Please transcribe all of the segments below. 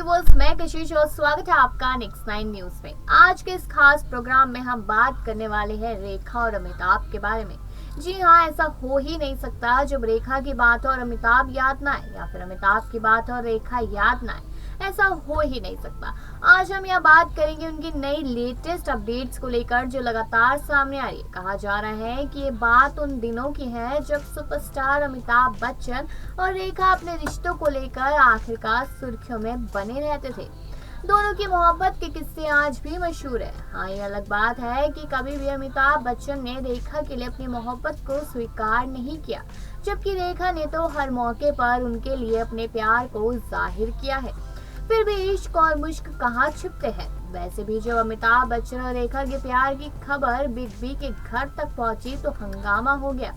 Viewers, मैं कशिश और स्वागत है आपका नेक्स्ट 9 न्यूज में। आज के इस खास प्रोग्राम में हम बात करने वाले हैं रेखा और अमिताभ के बारे में। जी हाँ, ऐसा हो ही नहीं सकता जब रेखा की बात हो और अमिताभ याद ना आए, या फिर अमिताभ की बात हो और रेखा याद ना आए। ऐसा हो ही नहीं सकता। आज हम यहाँ बात करेंगे उनकी नई लेटेस्ट अपडेट्स को लेकर जो लगातार सामने आ रही है। कहा जा रहा है कि ये बात उन दिनों की है जब सुपरस्टार अमिताभ बच्चन और रेखा अपने रिश्तों को लेकर आखिरकार सुर्खियों में बने रहते थे। दोनों की मोहब्बत के किस्से आज भी मशहूर है। हाँ, ये अलग बात है कि कभी भी अमिताभ बच्चन ने रेखा के लिए अपनी मोहब्बत को स्वीकार नहीं किया, जबकि रेखा ने तो हर मौके पर उनके लिए अपने प्यार को जाहिर किया है। फिर भी इश्क और मुश्क कहाँ छिपते हैं। वैसे भी जब अमिताभ बच्चन और रेखा के प्यार की खबर बिग बी के घर तक पहुंची तो हंगामा हो गया।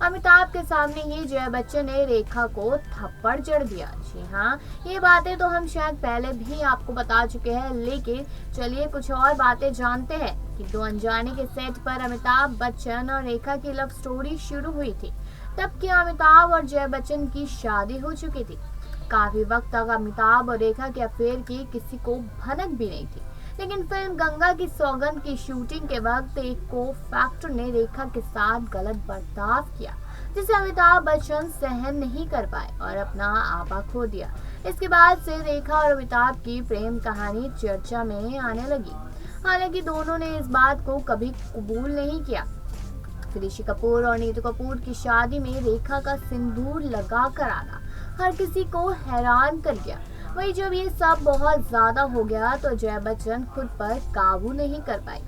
अमिताभ के सामने ही जया बच्चन ने रेखा को थप्पड़ जड़ दिया। जी हाँ, ये बातें तो हम शायद पहले भी आपको बता चुके हैं, लेकिन चलिए कुछ और बातें जानते हैं कि दो अनजाने के सेट पर अमिताभ बच्चन और रेखा की लव स्टोरी शुरू हुई थी। तब क्या अमिताभ और जया बच्चन की शादी हो चुकी थी। काफी वक्त तक अमिताभ और रेखा के अफेयर की किसी को भनक भी नहीं थी, लेकिन फिल्म गंगा की सौगंध की शूटिंग के वक्त एक को फैक्टर ने रेखा के साथ गलत बर्ताव किया, जिसे अमिताभ बच्चन सहन नहीं कर पाए और अपना आपा खो दिया। इसके बाद से रेखा और अमिताभ की प्रेम कहानी चर्चा में आने लगी। हालांकि दोनों ने इस बात को कभी कबूल नहीं किया। ऋषि कपूर और नीतू कपूर की शादी में रेखा का सिंदूर लगा कर आना हर किसी को हैरान कर गया। वही जब ये सब बहुत ज्यादा हो गया तो जया बच्चन खुद पर काबू नहीं कर पाई।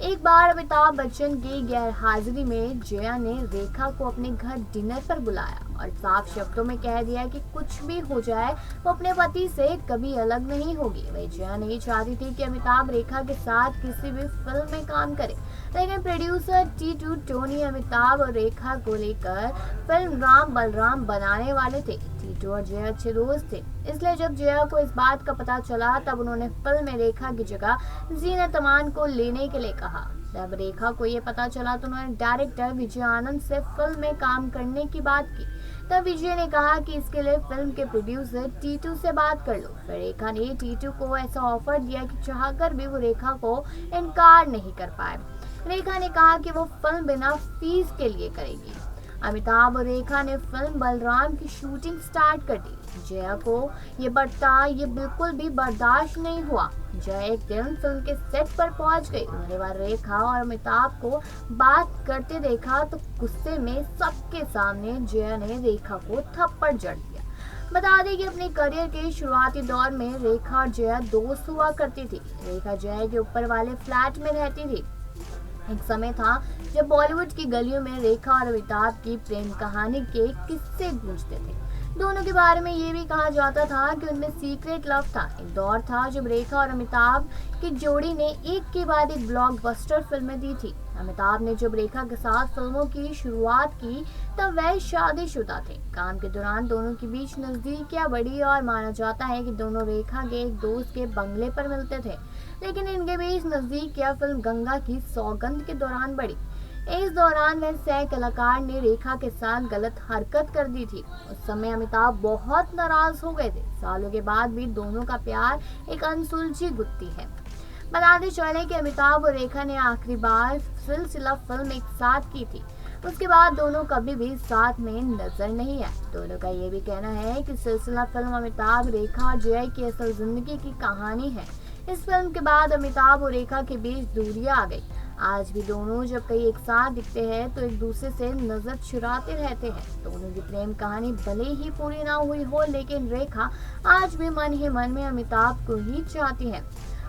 एक बार अमिताभ बच्चन की गैर हाजिरी में जया ने रेखा को अपने घर डिनर पर बुलाया और साफ शब्दों में कह दिया कि कुछ भी हो जाए वो अपने पति से कभी अलग नहीं होगी। वही जया नहीं चाहती थी कि अमिताभ रेखा के साथ किसी भी फिल्म में काम करे, लेकिन प्रोड्यूसर टीटू टोनी अमिताभ और रेखा को लेकर फिल्म राम बलराम बनाने वाले थे। टीटू और जया अच्छे दोस्त थे, इसलिए जब जया को इस बात का पता चला तब उन्होंने फिल्म में रेखा की जगह जीनत अमान को लेने के लिए कहा। जब रेखा को ये पता चला तो उन्होंने डायरेक्टर विजय आनंद से फिल्म में काम करने की बात की। तब विजय ने कहा कि इसके लिए फिल्म के प्रोड्यूसर टीटू से बात कर लो। फिर रेखा ने टीटू को ऐसा ऑफर दिया कि चाहकर भी वो रेखा को इनकार नहीं कर पाए। रेखा ने कहा कि वो फिल्म बिना फीस के लिए करेगी। अमिताभ और रेखा ने फिल्म बलराम की शूटिंग स्टार्ट कर दी। जया को ये बिल्कुल भी बर्दाश्त नहीं हुआ। जया एक दिन फिल्म के सेट पर पहुंच गई। उन्होंने बार रेखा और अमिताभ को बात करते देखा तो गुस्से में सबके सामने जया ने रेखा को थप्पड़ जड़ दिया। बता दें कि अपने करियर के शुरुआती दौर में रेखा और जया दोस्त हुआ करती थी। रेखा जया के ऊपर वाले फ्लैट में रहती थी। एक समय था जब बॉलीवुड की गलियों में रेखा और अमिताभ की प्रेम कहानी के किस्से गूंजते थे। दोनों के बारे में ये भी कहा जाता था कि उनमें सीक्रेट लव था। एक दौर था जब रेखा और अमिताभ की जोड़ी ने एक के बाद एक ब्लॉकबस्टर फिल्में दी थी। अमिताभ ने जब रेखा के साथ फिल्मों की शुरुआत की तब वह शादीशुदा थे। काम के दौरान दोनों के बीच नजदीकियां बढ़ी और माना जाता है कि दोनों रेखा के एक दोस्त के बंगले पर मिलते थे, लेकिन इनके बीच नजदीकियां फिल्म गंगा की सौगंध के दौरान बढ़ी। इस दौरान वह सह कलाकार ने रेखा के साथ गलत हरकत कर दी थी। उस समय अमिताभ बहुत नाराज हो गए थे। सालों के बाद भी दोनों का प्यार एक अनसुलझी गुत्थी है। बताते चले कि अमिताभ और रेखा ने आखिरी बार सिलसिला फिल्म एक साथ की थी। उसके बाद दोनों कभी भी साथ में नजर नहीं आए। दोनों का ये भी कहना है कि सिलसिला फिल्म अमिताभ, रेखा और जया की असल जिंदगी की कहानी है। इस फिल्म के बाद अमिताभ और रेखा के बीच दूरियां आ गई। आज भी दोनों जब कहीं एक साथ दिखते हैं तो एक दूसरे से नजर चुराते रहते हैं। दोनों की प्रेम कहानी भले ही पूरी ना हुई हो, लेकिन रेखा आज भी मन ही मन में अमिताभ को ही चाहती है।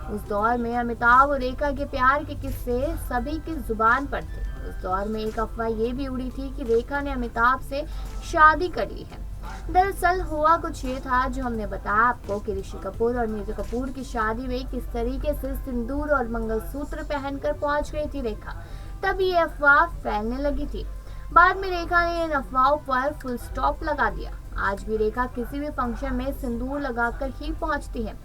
उस दौर में अमिताभ और रेखा के प्यार के किस्से सभी की जुबान पर थे। उस दौर में एक अफवाह ये भी उड़ी थी कि रेखा ने अमिताभ से शादी कर ली है। दरअसल हुआ कुछ ये था जो हमने बताया आपको कि ऋषि कपूर और नीतू कपूर की शादी में किस तरीके से सिंदूर और मंगलसूत्र पहनकर पहुंच गई थी रेखा। तब ये अफवाह फैलने लगी थी। बाद में रेखा ने इन अफवाहों पर फुल स्टॉप लगा दिया। आज भी रेखा किसी भी फंक्शन में सिंदूर लगाकर ही पहुंचती है।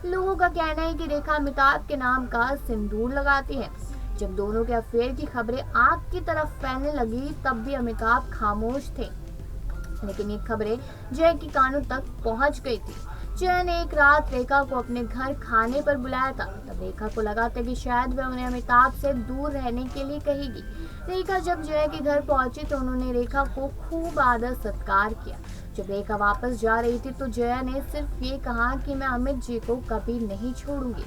लोगों का कहना है कि रेखा अमिताभ के नाम का सिंदूर लगाती है। जब दोनों के अफेयर की खबरें आग की तरफ फैलने लगी तब भी अमिताभ खामोश थे, लेकिन ये खबरें जय के कानों तक पहुंच गई थी। जय ने एक रात रेखा को अपने घर खाने पर बुलाया था। तब रेखा को लगा था कि शायद वह उन्हें अमिताभ से दूर रहने के लिए कहेगी। रेखा जब जय के घर पहुंची तो उन्होंने रेखा को खूब आदर सत्कार किया। जब रेखा वापस जा रही थी तो जया ने सिर्फ ये कहा कि मैं अमित जी को कभी नहीं छोड़ूंगी।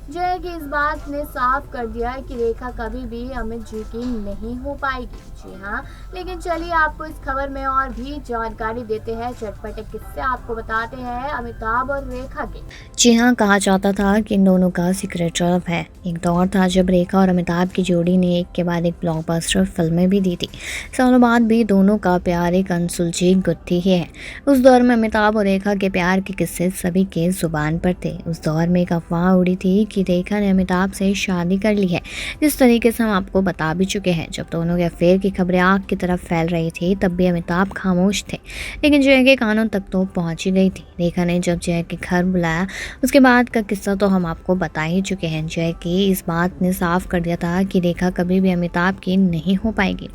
जया की इस बात ने साफ कर दिया कि रेखा कभी भी अमित जी की नहीं हो पाएगी। जी हाँ, लेकिन चलिए आपको इस खबर में और भी जानकारी देते हैं। चटपटे किस्से आपको बताते हैं अमिताभ और रेखा के। जी हाँ, कहा जाता था कि इन दोनों का सीक्रेट लव है। एक दौर था जब रेखा और अमिताभ की जोड़ी ने एक के बाद एक ब्लॉकबस्टर फिल्में भी दी थी। सालों बाद भी दोनों का प्यार एक अनसुलझी गुत्थी ही है। उस दौर में अमिताभ और रेखा के प्यार के किस्से सभी के जुबान पर थे। उस दौर में एक अफवाह उड़ी थी कि रेखा ने अमिताभ से शादी कर ली है, जिस तरीके से हम आपको बता भी चुके हैं। जब दोनों के अफेयर की खबरें आग की तरफ फैल रही थी तब भी अमिताभ खामोश थे, लेकिन जय के कानों तक तो पहुंच ही गई थी। रेखा ने जब जय के घर बुलाया उसके बाद का किस्सा तो हम आपको बता ही चुके हैं। जय की इस बात ने साफ कर दिया था कि रेखा कभी भी अमिताभ की नहीं हो पाएगी।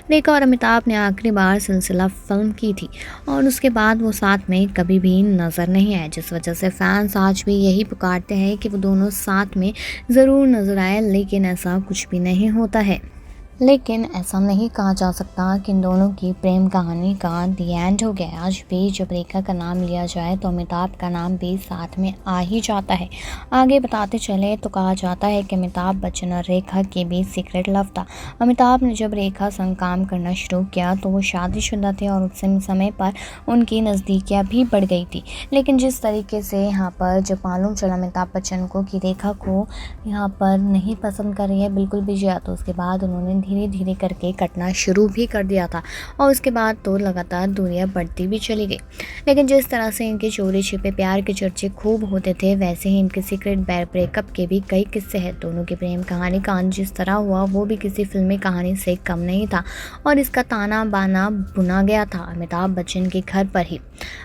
रेखा और अमिताभ ने आखिरी बार सिलसिला फिल्म की थी और उसके बाद वो साथ में कभी भी नजर नहीं आए, जिस वजह से फैंस आज भी यही पुकारते हैं कि वो दोनों साथ में ज़रूर नजर आए, लेकिन ऐसा कुछ भी नहीं होता है। लेकिन ऐसा नहीं कहा जा सकता कि इन दोनों की प्रेम कहानी का दी एंड हो गया। आज भी जब रेखा का नाम लिया जाए तो अमिताभ का नाम भी साथ में आ ही जाता है। आगे बताते चले तो कहा जाता है कि अमिताभ बच्चन और रेखा के बीच सीक्रेट लव था। अमिताभ ने जब रेखा संग काम करना शुरू किया तो वो शादीशुदा थे और उस समय पर उनकी नज़दीकियाँ भी बढ़ गई थी। लेकिन जिस तरीके से यहाँ पर जब मालूम चला अमिताभ बच्चन को कि रेखा को यहाँ पर नहीं पसंद कर रही है बिल्कुल भी जया, तो उसके बाद उन्होंने धीरे धीरे करके कटना शुरू भी कर दिया था और उसके बाद तो लगातार दूरियां बढ़ती भी चली गई। लेकिन जिस तरह से इनके चोरी छिपे प्यार के चर्चे खूब होते थे, वैसे ही इनके सीक्रेट ब्रेकअप के भी कई किस्से हैं। दोनों की प्रेम कहानी का अंत जिस तरह हुआ वो भी किसी फिल्मी कहानी से कम नहीं था और इसका ताना बाना बुना गया था अमिताभ बच्चन के घर पर ही।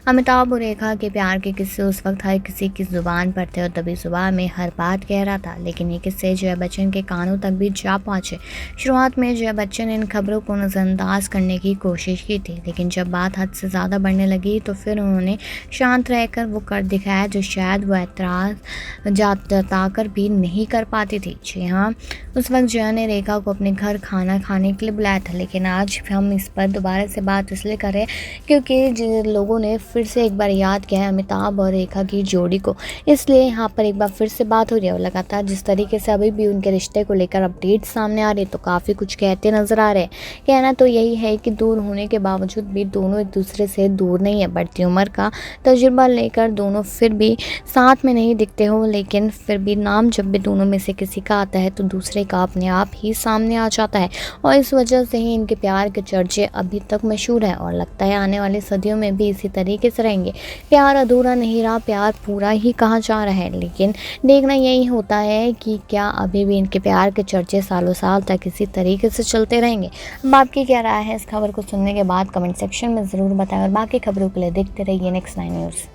अमिताभ और रेखा के प्यार के किस्से उस वक्त हर किसी की जुबान पर थे और तभी जुबान में हर बात कह रहा था, लेकिन ये किस्से जया बच्चन के कानों तक भी जा पहुंचे। शुरुआत में जया बच्चन ने इन खबरों को नज़रअंदाज करने की कोशिश की थी, लेकिन जब बात हद से ज़्यादा बढ़ने लगी तो फिर उन्होंने शांत रहकर वो कर दिखाया जो शायद वो एतराज़ जताकर भी नहीं कर पाती थी। जी हाँ, उस वक्त जया ने रेखा को अपने घर खाना खाने के लिए बुलाया था, लेकिन आज हम इस पर दोबारा से बात इसलिए करें क्योंकि लोगों ने फिर से एक बार याद किया है अमिताभ और रेखा की जोड़ी को, इसलिए यहाँ पर एक बार फिर से बात हो रही है। और लगातार जिस तरीके से अभी भी उनके रिश्ते को लेकर अपडेट सामने आ रहे तो काफ़ी कुछ कहते नजर आ रहे हैं। कहना तो यही है कि दूर होने के बावजूद भी दोनों एक दूसरे से दूर नहीं है। बढ़ती उम्र का तजुर्बा लेकर दोनों फिर भी साथ में नहीं दिखते हो, लेकिन फिर भी नाम जब भी दोनों में से किसी का आता है तो दूसरे का अपने आप ही सामने आ जाता है और इस वजह से ही इनके प्यार के चर्चे अभी तक मशहूर हैं और लगता है आने वाली सदियों में भी इसी तरीके से रहेंगे। प्यार अधूरा नहीं रहा, प्यार पूरा ही कहा जा रहा है, लेकिन देखना यही होता है कि क्या अभी भी इनके प्यार के चर्चे सालों साल तक इसी तरीके से चलते रहेंगे। अब आपकी क्या राय है इस खबर को सुनने के बाद कमेंट सेक्शन में ज़रूर बताएं और बाकी खबरों के लिए देखते रहिए नेक्स्ट 9 न्यूज़।